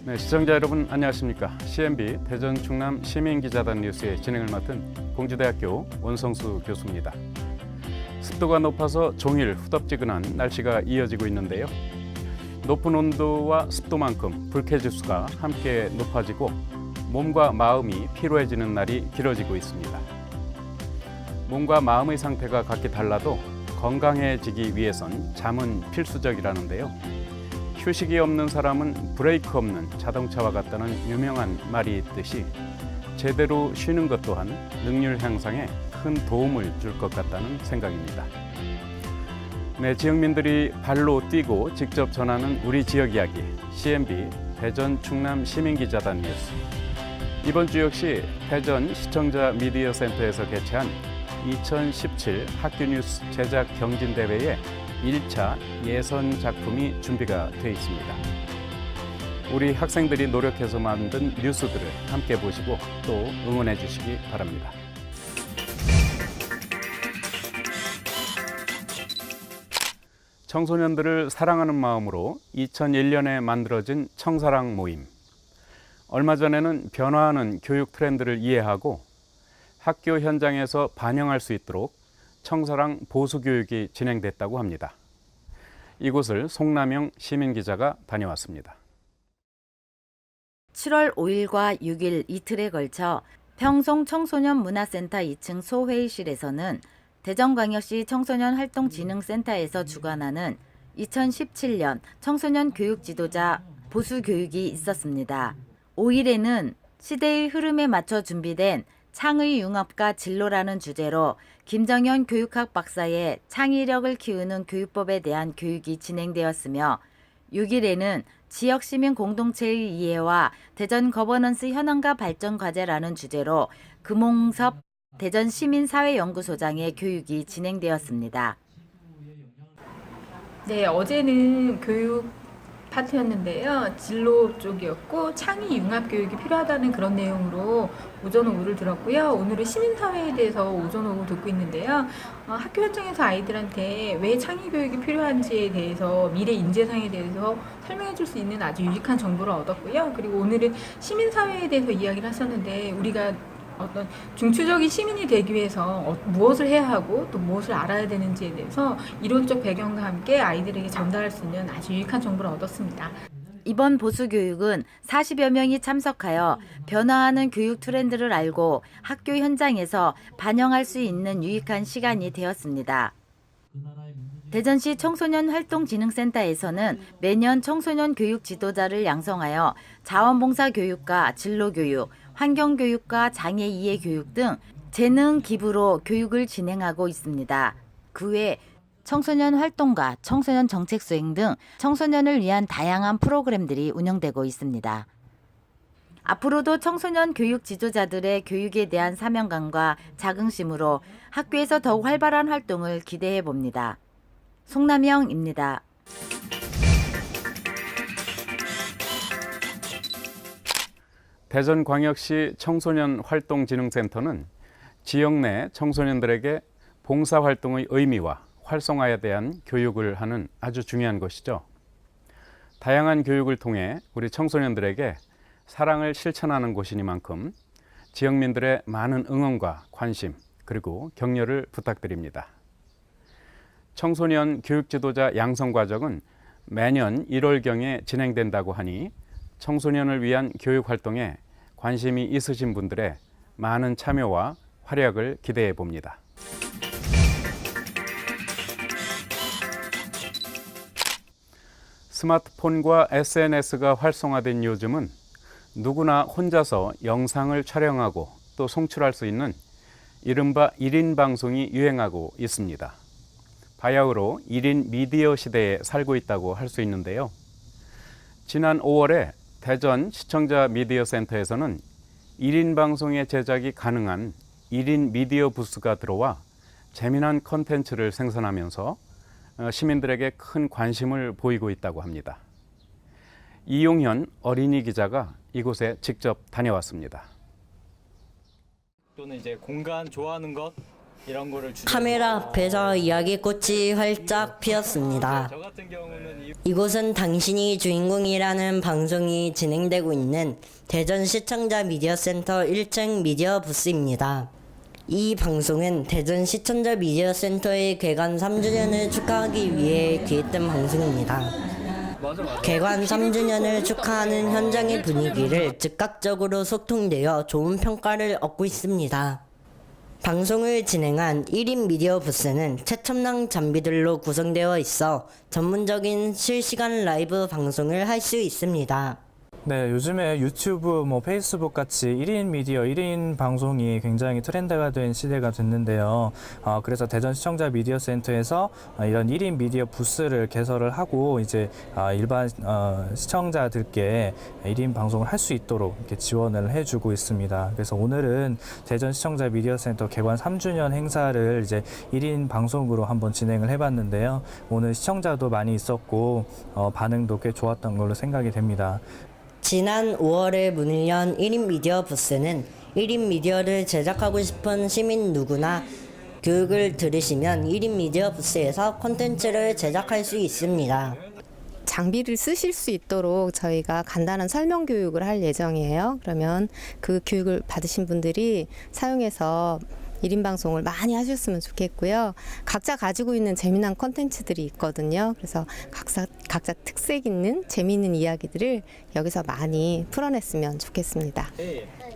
네, 시청자 여러분 안녕하십니까? CNB 대전 충남 시민기자단 뉴스의 진행을 맡은 공주대학교 원성수 교수입니다. 습도가 높아서 종일 후덥지근한 날씨가 이어지고 있는데요. 높은 온도와 습도만큼 불쾌지수가 함께 높아지고 몸과 마음이 피로해지는 날이 길어지고 있습니다. 몸과 마음의 상태가 각기 달라도 건강해지기 위해선 잠은 필수적이라는데요. 휴식이 없는 사람은 브레이크 없는 자동차와 같다는 유명한 말이 있듯이 제대로 쉬는 것 또한 능률 향상에 큰 도움을 줄 것 같다는 생각입니다. 네, 지역민들이 발로 뛰고 직접 전하는 우리 지역 이야기, CNB 대전 충남 시민기자단 뉴스. 이번 주 역시 대전 시청자 미디어 센터에서 개최한 2017 학교뉴스 제작 경진대회에 1차 예선 작품이 준비가 되어 있습니다. 우리 학생들이 노력해서 만든 뉴스들을 함께 보시고 또 응원해 주시기 바랍니다. 청소년들을 사랑하는 마음으로 2001년에 만들어진 청사랑 모임. 얼마 전에는 변화하는 교육 트렌드를 이해하고 학교 현장에서 반영할 수 있도록 청사랑 보수교육이 진행됐다고 합니다. 이곳을 송남영 시민기자가 다녀왔습니다. 7월 5일과 6일 이틀에 걸쳐 평송 청소년문화센터 2층 소회의실에서는 대전광역시 청소년활동진흥센터에서 주관하는 2017년 청소년 교육 지도자 보수 교육이 있었습니다. 5일에는 시대의 흐름에 맞춰 준비된 창의 융합과 진로라는 주제로 김정현 교육학 박사의 창의력을 키우는 교육법에 대한 교육이 진행되었으며 6일에는 지역 시민 공동체의 이해와 대전 거버넌스 현황과 발전 과제라는 주제로 금홍섭 대전 시민사회연구소장의 교육이 진행되었습니다. 네, 어제는 교육 파트였는데요. 진로 쪽이었고 창의 융합 교육이 필요하다는 그런 내용으로 오전 오후를 들었고요. 오늘은 시민사회에 대해서 오전 오후 듣고 있는데요. 학교 현장에서 아이들한테 왜 창의 교육이 필요한지에 대해서 미래 인재상에 대해서 설명해 줄 수 있는 아주 유익한 정보를 얻었고요. 그리고 오늘은 시민사회에 대해서 이야기를 하셨는데 우리가 어떤 중추적인 시민이 되기 위해서 무엇을 해야 하고 또 무엇을 알아야 되는지에 대해서 이론적 배경과 함께 아이들에게 전달할 수 있는 아주 유익한 정보를 얻었습니다. 이번 보수교육은 40여 명이 참석하여 변화하는 교육 트렌드를 알고 학교 현장에서 반영할 수 있는 유익한 시간이 되었습니다. 대전시 청소년활동진흥센터에서는 매년 청소년 교육 지도자를 양성하여 자원봉사 교육과 진로교육, 환경교육과 장애 이해 교육 등 재능 기부로 교육을 진행하고 있습니다. 그 외 청소년 활동가, 청소년 정책 수행 등 청소년을 위한 다양한 프로그램들이 운영되고 있습니다. 앞으로도 청소년 교육 지도자들의 교육에 대한 사명감과 자긍심으로 학교에서 더욱 활발한 활동을 기대해 봅니다. 송남영입니다. 대전광역시 청소년활동진흥센터는 지역 내 청소년들에게 봉사활동의 의미와 활성화에 대한 교육을 하는 아주 중요한 곳이죠. 다양한 교육을 통해 우리 청소년들에게 사랑을 실천하는 곳이니만큼 지역민들의 많은 응원과 관심 그리고 격려를 부탁드립니다. 청소년 교육지도자 양성 과정은 매년 1월경에 진행된다고 하니 청소년을 위한 교육 활동에 관심이 있으신 분들의 많은 참여와 활약을 기대해 봅니다. 스마트폰과 SNS가 활성화된 요즘은 누구나 혼자서 영상을 촬영하고 또 송출할 수 있는 이른바 1인 방송이 유행하고 있습니다. 바야흐로 1인 미디어 시대에 살고 있다고 할 수 있는데요. 지난 5월에 대전 시청자 미디어 센터에서는 1인 방송의 제작이 가능한 1인 미디어 부스가 들어와 재미난 컨텐츠를 생산하면서 시민들에게 큰 관심을 보이고 있다고 합니다. 이용현 어린이 기자가 이곳에 직접 다녀왔습니다. 또는 이제 공간 좋아하는 것 카메라 앞에서 이야기꽃이 활짝 피었습니다. 이곳은 당신이 주인공이라는 방송이 진행되고 있는 대전 시청자 미디어 센터 1층 미디어 부스입니다. 이 방송은 대전 시청자 미디어 센터의 개관 3주년을 축하하기 위해 기획된 방송입니다. 개관 3주년을 축하하는 현장의 분위기를 즉각적으로 소통되어 좋은 평가를 얻고 있습니다. 방송을 진행한 1인 미디어 부스는 최첨단 장비들로 구성되어 있어 전문적인 실시간 라이브 방송을 할 수 있습니다. 네, 요즘에 유튜브, 페이스북 같이 1인 미디어, 1인 방송이 굉장히 트렌드가 된 시대가 됐는데요. 그래서 대전 시청자 미디어 센터에서 이런 1인 미디어 부스를 개설을 하고 이제 일반 시청자들께 1인 방송을 할 수 있도록 이렇게 지원을 해주고 있습니다. 그래서 오늘은 대전 시청자 미디어 센터 개관 3주년 행사를 이제 1인 방송으로 한번 진행을 해봤는데요. 오늘 시청자도 많이 있었고 반응도 꽤 좋았던 걸로 생각이 됩니다. 지난 5월에 문을 연 1인 미디어 부스는 1인 미디어를 제작하고 싶은 시민 누구나 교육을 들으시면 1인 미디어 부스에서 콘텐츠를 제작할 수 있습니다. 장비를 쓰실 수 있도록 저희가 간단한 설명 교육을 할 예정이에요. 그러면 그 교육을 받으신 분들이 사용해서 1인 방송을 많이 하셨으면 좋겠고요. 각자 가지고 있는 재미난 콘텐츠들이 있거든요. 그래서 각자 특색 있는 재미있는 이야기들을 여기서 많이 풀어냈으면 좋겠습니다.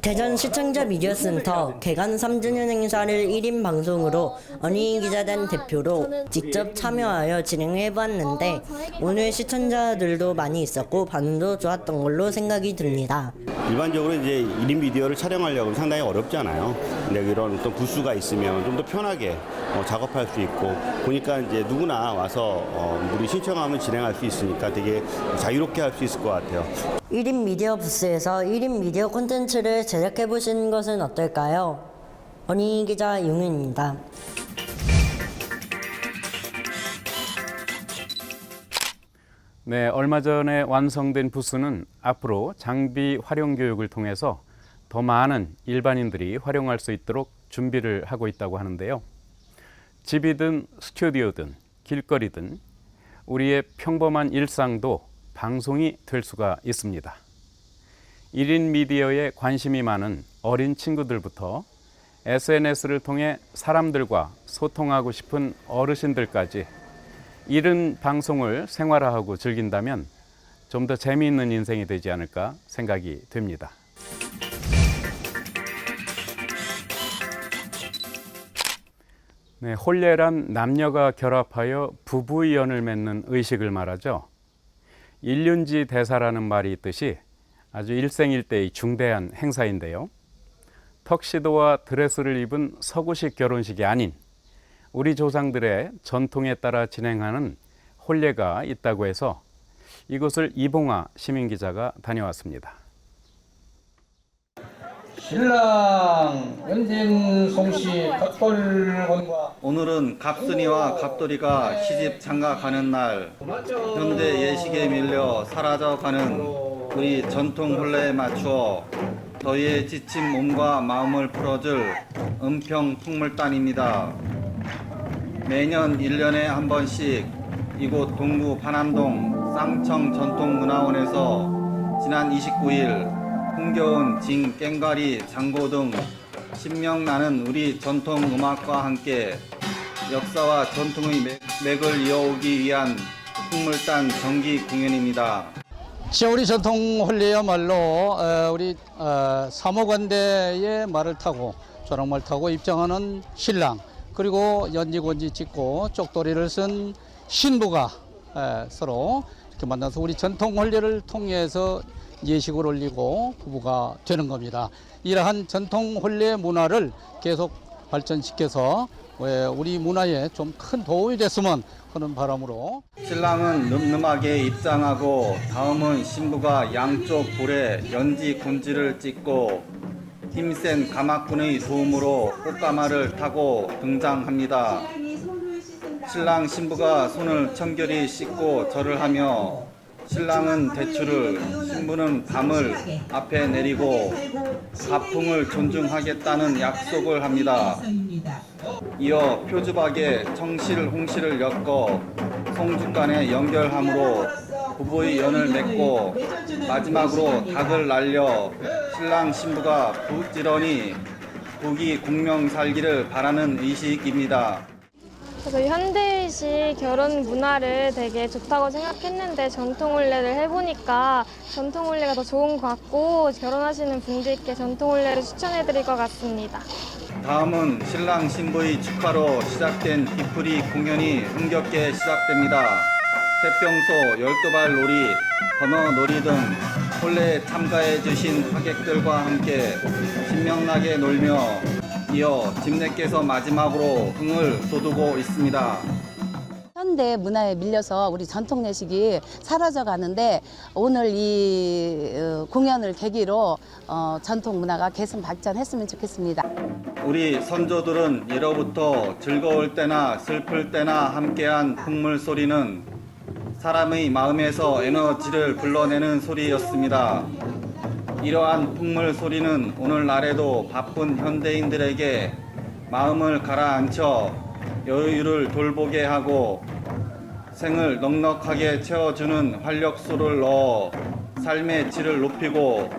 대전 시청자 미디어 센터 개관 3주년 행사를 1인 방송으로 언니 기자단 대표로 직접 참여하여 진행해봤는데 오늘 시청자들도 많이 있었고 반응도 좋았던 걸로 생각이 듭니다. 일반적으로 이제 1인 미디어를 촬영하려고 상당히 어렵잖아요. 근데 이런 어떤 부스가 있으면 좀 더 편하게 작업할 수 있고 보니까 이제 누구나 와서 우리 신청하면 진행할 수 있으니까 되게 자유롭게 할 수 있을 것 같아요. 1인 미디어 부스에서 1인 미디어 콘텐츠를 제작해 보시는 것은 어떨까요? 언니 기자 용윤입니다. 네, 얼마 전에 완성된 부스는 앞으로 장비 활용 교육을 통해서 더 많은 일반인들이 활용할 수 있도록 준비를 하고 있다고 하는데요. 집이든 스튜디오든 길거리든 우리의 평범한 일상도 방송이 될 수가 있습니다. 1인 미디어에 관심이 많은 어린 친구들부터 SNS를 통해 사람들과 소통하고 싶은 어르신들까지 이른 방송을 생활화하고 즐긴다면 좀 더 재미있는 인생이 되지 않을까 생각이 됩니다. 네, 혼례란 남녀가 결합하여 부부연을 맺는 의식을 말하죠. 일륜지 대사라는 말이 있듯이 아주 일생일대의 중대한 행사인데요. 턱시도와 드레스를 입은 서구식 결혼식이 아닌 우리 조상들의 전통에 따라 진행하는 혼례가 있다고 해서 이곳을 이봉아 시민기자가 다녀왔습니다. 신랑 연진송씨 갑돌원과 오늘은 갑순이와 갑돌이가 시집 장가가는 날, 현대 예식에 밀려 사라져가는 우리 전통 혼례에 맞추어 더위에 지친 몸과 마음을 풀어줄 은평 풍물단입니다. 매년 1년에 한 번씩 이곳 동구 반암동 쌍청 전통문화원에서 지난 29일 흥겨운 징, 깽가리, 장고 등 신명나는 우리 전통 음악과 함께 역사와 전통의 맥을 이어오기 위한 풍물단 정기 공연입니다. 우리 전통 혼례야말로 우리 사모관대의 말을 타고 조랑말 타고 입장하는 신랑 그리고 연지곤지 찍고 쪽도리를 쓴 신부가 서로 이렇게 만나서 우리 전통 혼례를 통해서 예식을 올리고 부부가 되는 겁니다. 이러한 전통 혼례 문화를 계속 발전시켜서 우리 문화에 좀 큰 도움이 됐으면 하는 바람으로 신랑은 늠름하게 입장하고 다음은 신부가 양쪽 볼에 연지 곤지를 찍고 힘센 가마꾼의 도움으로 꽃가마를 타고 등장합니다. 신랑 신부가 손을 청결히 씻고 절을 하며 신랑은 대추를, 신부는 밤을 앞에 내리고 가풍을 존중하겠다는 약속을 합니다. 이어 표주박에 청실, 홍실을 엮어 송죽간에 연결함으로 부부의 연을 맺고 마지막으로 닭을 날려 신랑 신부가 부지런히 부귀 공명 살기를 바라는 의식입니다. 그래서 현대식 결혼 문화를 되게 좋다고 생각했는데 전통 혼례를 해보니까 전통 혼례가 더 좋은 것 같고 결혼하시는 분들께 전통 혼례를 추천해드릴 것 같습니다. 다음은 신랑 신부의 축하로 시작된 뒤풀이 공연이 흥겹게 시작됩니다. 태평소, 12발 놀이, 번호 놀이 등 혼례에 참가해 주신 하객들과 함께 신명나게 놀며 이어 집내께서 마지막으로 흥을 돋우고 있습니다. 현대 문화에 밀려서 우리 전통 예식이 사라져 가는데 오늘 이 공연을 계기로 전통 문화가 개선 발전했으면 좋겠습니다. 우리 선조들은 예로부터 즐거울 때나 슬플 때나 함께한 풍물 소리는 사람의 마음에서 에너지를 불러내는 소리였습니다. 이러한 풍물 소리는 오늘날에도 바쁜 현대인들에게 마음을 가라앉혀 여유를 돌보게 하고 생을 넉넉하게 채워주는 활력소를 넣어 삶의 질을 높이고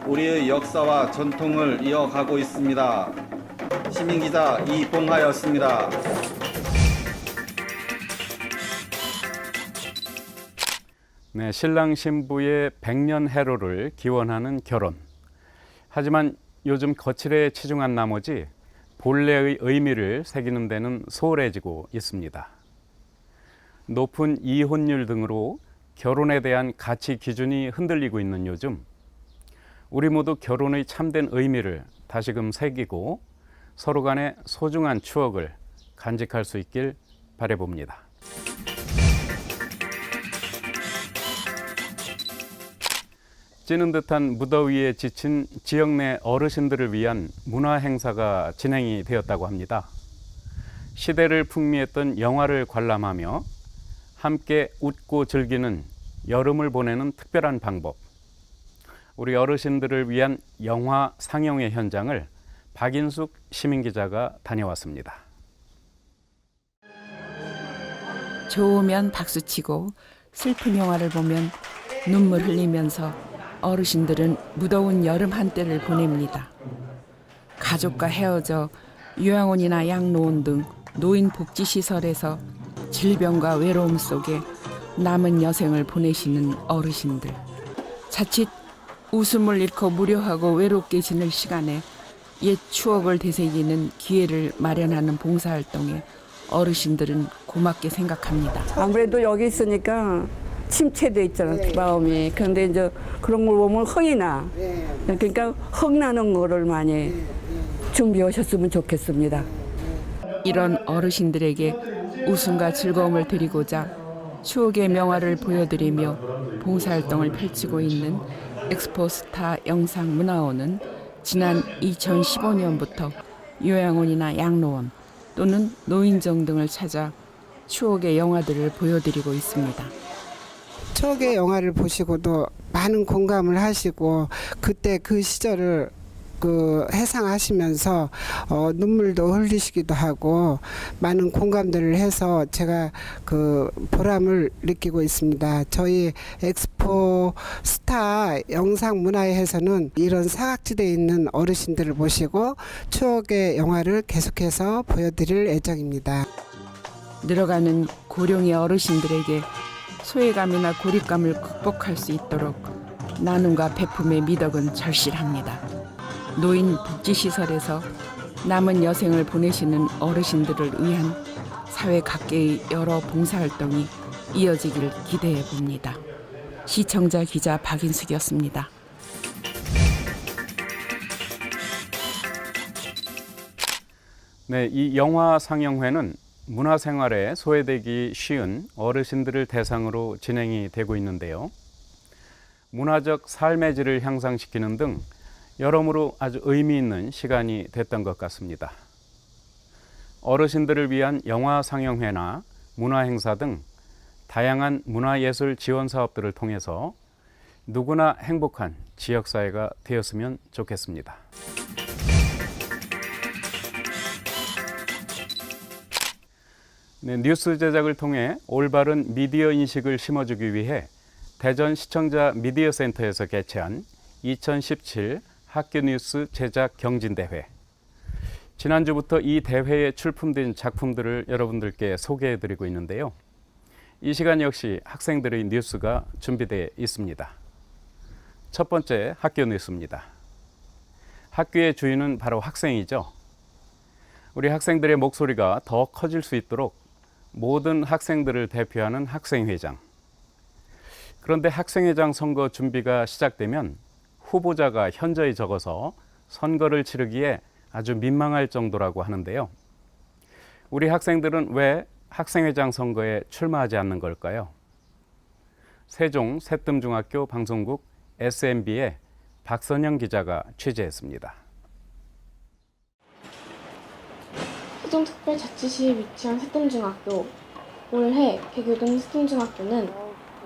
우리의 역사와 전통을 이어가고 있습니다. 시민기자 이봉하였습니다. 네, 신랑 신부의 백년 해로를 기원하는 결혼. 하지만 요즘 거칠에 치중한 나머지 본래의 의미를 새기는 데는 소홀해지고 있습니다. 높은 이혼율 등으로 결혼에 대한 가치 기준이 흔들리고 있는 요즘, 우리 모두 결혼의 참된 의미를 다시금 새기고 서로 간의 소중한 추억을 간직할 수 있길 바라봅니다. 찌는 듯한 무더위에 지친 지역 내 어르신들을 위한 문화 행사가 진행이 되었다고 합니다. 시대를 풍미했던 영화를 관람하며 함께 웃고 즐기는 여름을 보내는 특별한 방법. 우리 어르신들을 위한 영화 상영회 현장을 박인숙 시민기자가 다녀왔습니다. 좋으면 박수치고 슬픈 영화를 보면 눈물 흘리면서 어르신들은 무더운 여름 한때를 보냅니다. 가족과 헤어져 요양원이나 양로원 등 노인복지시설에서 질병과 외로움 속에 남은 여생을 보내시는 어르신들. 자칫 웃음을 잃고 무료하고 외롭게 지낼 시간에 옛 추억을 되새기는 기회를 마련하는 봉사활동에 어르신들은 고맙게 생각합니다. 아무래도 여기 있으니까 침체돼 있잖아, 마음이. 그런데 이제 그런 걸 보면 흥이 나. 그러니까 흥나는 거를 많이 준비해 오셨으면 좋겠습니다. 이런 어르신들에게 웃음과 즐거움을 드리고자 추억의 명화를 보여드리며 봉사활동을 펼치고 있는 엑스포스타 영상문화원은 지난 2015년부터 요양원이나 양로원 또는 노인정 등을 찾아 추억의 영화들을 보여드리고 있습니다. 추억의 영화를 보시고도 많은 공감을 하시고 그때 그 시절을 해상하시면서 눈물도 흘리시기도 하고 많은 공감들을 해서 제가 보람을 느끼고 있습니다. 저희 엑스포 스타 영상문화회에서는 이런 사각지대에 있는 어르신들을 모시고 추억의 영화를 계속해서 보여드릴 예정입니다. 늘어가는 고령의 어르신들에게 소외감이나 고립감을 극복할 수 있도록 나눔과 베품의 미덕은 절실합니다. 노인 복지시설에서 남은 여생을 보내시는 어르신들을 위한 사회 각계의 여러 봉사활동이 이어지길 기대해 봅니다. 시청자 기자 박인숙이었습니다. 네, 이 영화 상영회는 문화생활에 소외되기 쉬운 어르신들을 대상으로 진행이 되고 있는데요. 문화적 삶의 질을 향상시키는 등 여러모로 아주 의미 있는 시간이 됐던 것 같습니다. 어르신들을 위한 영화 상영회나 문화 행사 등 다양한 문화예술 지원 사업들을 통해서 누구나 행복한 지역사회가 되었으면 좋겠습니다. 네, 뉴스 제작을 통해 올바른 미디어 인식을 심어주기 위해 대전 시청자 미디어 센터에서 개최한 2017 학교 뉴스 제작 경진대회. 지난주부터 이 대회에 출품된 작품들을 여러분들께 소개해드리고 있는데요. 이 시간 역시 학생들의 뉴스가 준비되어 있습니다. 첫 번째 학교 뉴스입니다. 학교의 주인은 바로 학생이죠. 우리 학생들의 목소리가 더 커질 수 있도록 모든 학생들을 대표하는 학생회장. 그런데 학생회장 선거 준비가 시작되면 후보자가 현저히 적어서 선거를 치르기에 아주 민망할 정도라고 하는데요. 우리 학생들은 왜 학생회장 선거에 출마하지 않는 걸까요? 세종 새뜸중학교 방송국 SMB의 박선영 기자가 취재했습니다. 세종특별자치시에 위치한 새뜸중학교. 올해 개교된 새뜸중학교는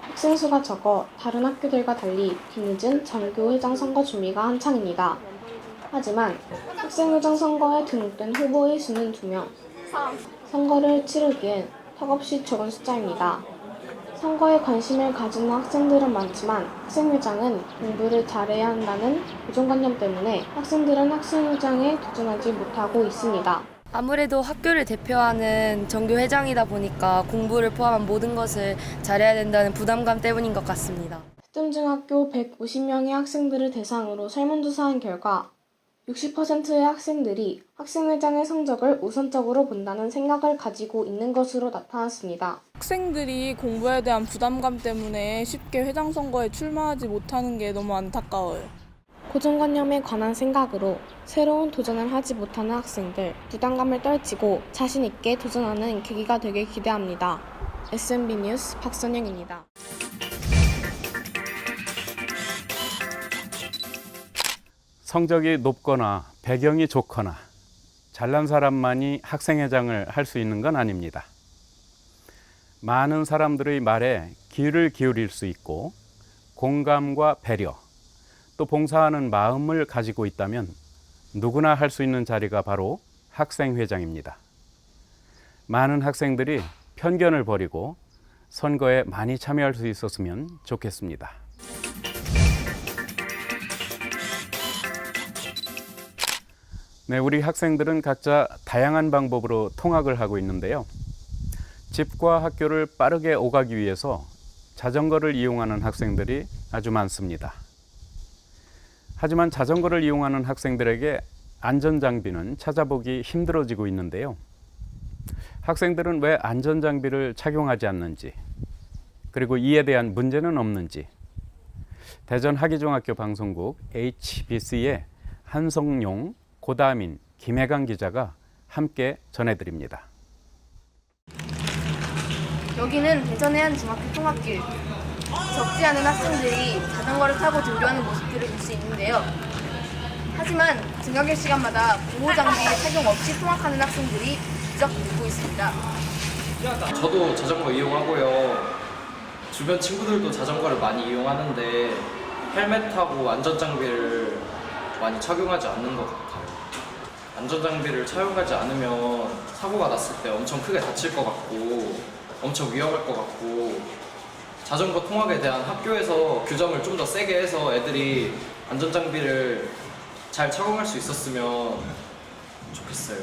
학생 수가 적어 다른 학교들과 달리 뒤늦은 정교 회장 선거 준비가 한창입니다. 하지만 학생회장 선거에 등록된 후보의 수는 2명. 선거를 치르기엔 턱없이 적은 숫자입니다. 선거에 관심을 가지는 학생들은 많지만 학생회장은 공부를 잘해야 한다는 고정관념 때문에 학생들은 학생회장에 도전하지 못하고 있습니다. 아무래도 학교를 대표하는 정교회장이다 보니까 공부를 포함한 모든 것을 잘해야 된다는 부담감 때문인 것 같습니다. 새뜸중학교 150명의 학생들을 대상으로 설문조사한 결과 60%의 학생들이 학생회장의 성적을 우선적으로 본다는 생각을 가지고 있는 것으로 나타났습니다. 학생들이 공부에 대한 부담감 때문에 쉽게 회장 선거에 출마하지 못하는 게 너무 안타까워요. 고정관념에 관한 생각으로 새로운 도전을 하지 못하는 학생들, 부담감을 떨치고 자신 있게 도전하는 계기가 되길 기대합니다. SMB 뉴스 박선영입니다. 성적이 높거나 배경이 좋거나 잘난 사람만이 학생회장을 할 수 있는 건 아닙니다. 많은 사람들의 말에 귀를 기울일 수 있고 공감과 배려, 또 봉사하는 마음을 가지고 있다면 누구나 할 수 있는 자리가 바로 학생회장입니다. 많은 학생들이 편견을 버리고 선거에 많이 참여할 수 있었으면 좋겠습니다. 네, 우리 학생들은 각자 다양한 방법으로 통학을 하고 있는데요. 집과 학교를 빠르게 오가기 위해서 자전거를 이용하는 학생들이 아주 많습니다. 하지만 자전거를 이용하는 학생들에게 안전장비는 찾아보기 힘들어지고 있는데요. 학생들은 왜 안전장비를 착용하지 않는지, 그리고 이에 대한 문제는 없는지, 대전 하기중학교 방송국 HBC의 한성용, 고다민, 김혜강 기자가 함께 전해드립니다. 여기는 대전의 한 중학교 통학길. 적지 않은 학생들이 자전거를 타고 등교하는 모습들을 볼 수 있는데요. 하지만 등하교 시간마다 보호장비 착용 없이 통학하는 학생들이 부쩍 늘고 있습니다. 저도 자전거 이용하고요. 주변 친구들도 자전거를 많이 이용하는데 헬멧하고 안전장비를 많이 착용하지 않는 것 같아요. 안전장비를 착용하지 않으면 사고가 났을 때 엄청 크게 다칠 것 같고 엄청 위험할 것 같고, 자전거 통학에 대한 학교에서 규정을 좀 더 세게 해서 애들이 안전장비를 잘 착용할 수 있었으면 좋겠어요.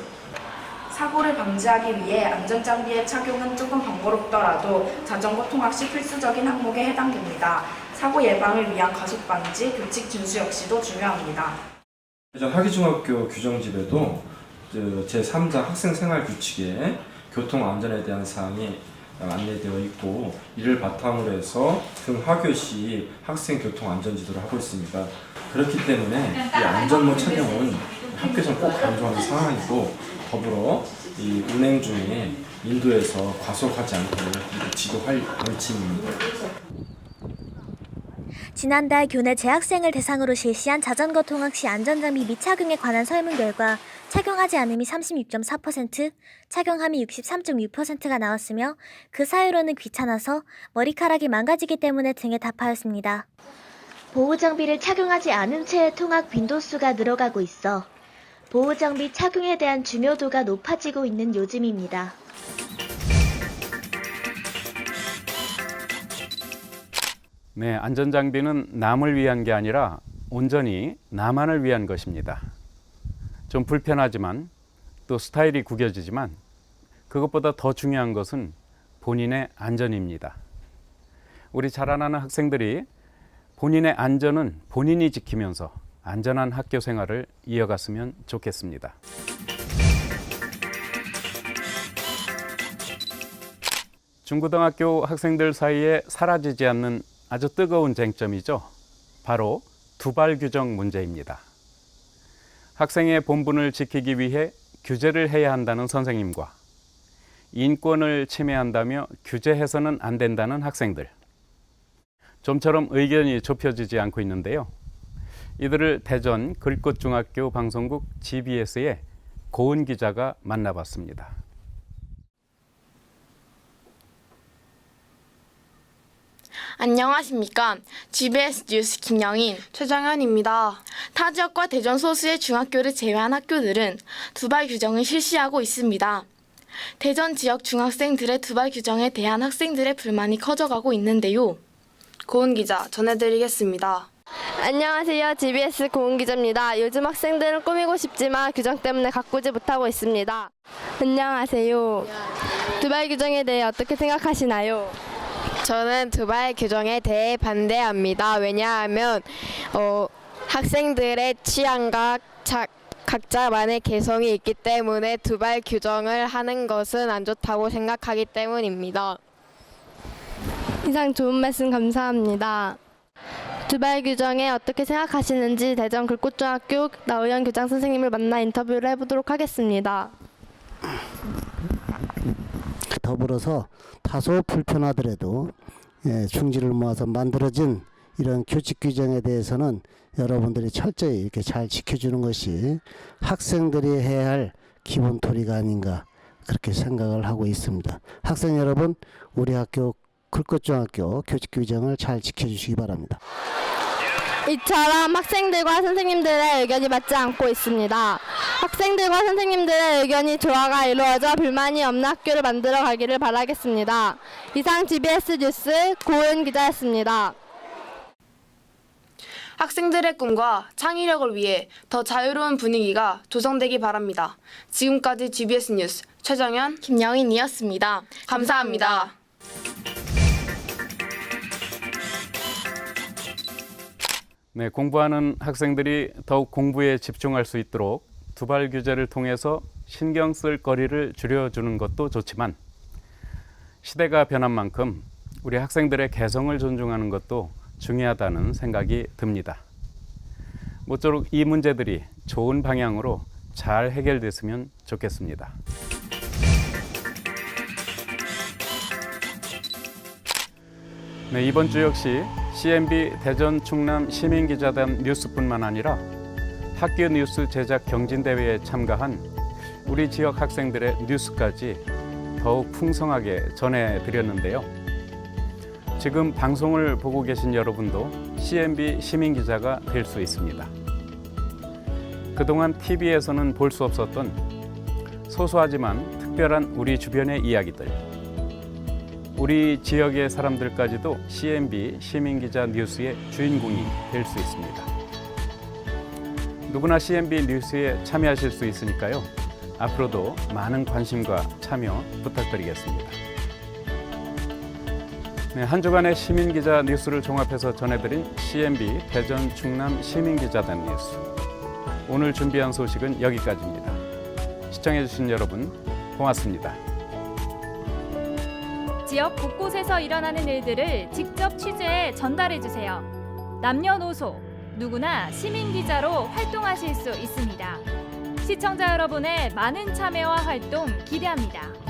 사고를 방지하기 위해 안전장비의 착용은 조금 번거롭더라도 자전거 통학 시 필수적인 항목에 해당됩니다. 사고 예방을 위한 가속 방지, 규칙 준수 역시도 중요합니다. 대전 하기중학교 규정집에도 제3자 학생생활규칙에 교통안전에 대한 사항이 안내되어 있고, 이를 바탕으로 해서 등하교 시 학생 교통안전지도를 하고 있습니다. 그렇기 때문에 이 안전모 착용은 학교에서 꼭 강조하는 사항이고, 더불어 이 운행 중에 인도에서 과속하지 않도록 지도할 방침입니다. 지난달 교내 재학생을 대상으로 실시한 자전거 통학 시 안전장비 미착용에 관한 설문 결과 착용하지 않음이 36.4%, 착용함이 63.6%가 나왔으며 그 사유로는 귀찮아서, 머리카락이 망가지기 때문에 등에 답하였습니다. 보호장비를 착용하지 않은 채의 통학 빈도수가 늘어가고 있어 보호장비 착용에 대한 중요도가 높아지고 있는 요즘입니다. 네, 안전장비는 남을 위한 게 아니라 온전히 나만을 위한 것입니다. 좀 불편하지만 또 스타일이 구겨지지만 그것보다 더 중요한 것은 본인의 안전입니다. 우리 자라나는 학생들이 본인의 안전은 본인이 지키면서 안전한 학교 생활을 이어갔으면 좋겠습니다. 중고등학교 학생들 사이에 사라지지 않는 아주 뜨거운 쟁점이죠. 바로 두발 규정 문제입니다. 학생의 본분을 지키기 위해 규제를 해야 한다는 선생님과 인권을 침해한다며 규제해서는 안 된다는 학생들. 좀처럼 의견이 좁혀지지 않고 있는데요. 이들을 대전 글꽃중학교 방송국 GBS의 고은 기자가 만나봤습니다. 안녕하십니까. GBS 뉴스 김영인, 최정현입니다. 타 지역과 대전 소수의 중학교를 제외한 학교들은 두발 규정을 실시하고 있습니다. 대전 지역 중학생들의 두발 규정에 대한 학생들의 불만이 커져가고 있는데요. 고은 기자 전해드리겠습니다. 안녕하세요. GBS 고은 기자입니다. 요즘 학생들은 꾸미고 싶지만 규정 때문에 가꾸지 못하고 있습니다. 안녕하세요. 두발 규정에 대해 어떻게 생각하시나요? 저는 두발 규정에 대해 반대합니다. 왜냐하면 학생들의 취향과 각자만의 개성이 있기 때문에 두발 규정을 하는 것은 안 좋다고 생각하기 때문입니다. 이상 좋은 말씀 감사합니다. 두발 규정에 어떻게 생각하시는지 대전 글꽃중학교 나우현 교장 선생님을 만나 인터뷰를 해보도록 하겠습니다. 더불어서 다소 불편하더라도 중지를 모아서 만들어진 이런 규칙 규정에 대해서는 여러분들이 철저히 이렇게 잘 지켜주는 것이 학생들이 해야 할 기본 도리가 아닌가 그렇게 생각을 하고 있습니다. 학생 여러분, 우리 학교 글꽃중학교 규칙 규정을 잘 지켜주시기 바랍니다. 이처럼 학생들과 선생님들의 의견이 맞지 않고 있습니다. 학생들과 선생님들의 의견이 조화가 이루어져 불만이 없는 학교를 만들어 가기를 바라겠습니다. 이상 GBS 뉴스 고은 기자였습니다. 학생들의 꿈과 창의력을 위해 더 자유로운 분위기가 조성되기 바랍니다. 지금까지 GBS 뉴스 최정현, 김영인이었습니다. 감사합니다. 네, 공부하는 학생들이 더욱 공부에 집중할 수 있도록 두발 규제를 통해서 신경 쓸 거리를 줄여주는 것도 좋지만 시대가 변한 만큼 우리 학생들의 개성을 존중하는 것도 중요하다는 생각이 듭니다. 모쪼록 이 문제들이 좋은 방향으로 잘 해결됐으면 좋겠습니다. 네, 이번 주 역시 CNB 대전 충남 시민기자단 뉴스뿐만 아니라 학교 뉴스 제작 경진대회에 참가한 우리 지역 학생들의 뉴스까지 더욱 풍성하게 전해드렸는데요. 지금 방송을 보고 계신 여러분도 CNB 시민기자가 될 수 있습니다. 그동안 TV에서는 볼 수 없었던 소소하지만 특별한 우리 주변의 이야기들, 우리 지역의 사람들까지도 CNB 시민기자 뉴스의 주인공이 될 수 있습니다. 누구나 CNB 뉴스에 참여하실 수 있으니까요. 앞으로도 많은 관심과 참여 부탁드리겠습니다. 네, 한 주간의 시민기자 뉴스를 종합해서 전해드린 CNB 대전 충남 시민기자단 뉴스. 오늘 준비한 소식은 여기까지입니다. 시청해주신 여러분 고맙습니다. 지역 곳곳에서 일어나는 일들을 직접 취재해 전달해주세요. 남녀노소 누구나 시민기자로 활동하실 수 있습니다. 시청자 여러분의 많은 참여와 활동 기대합니다.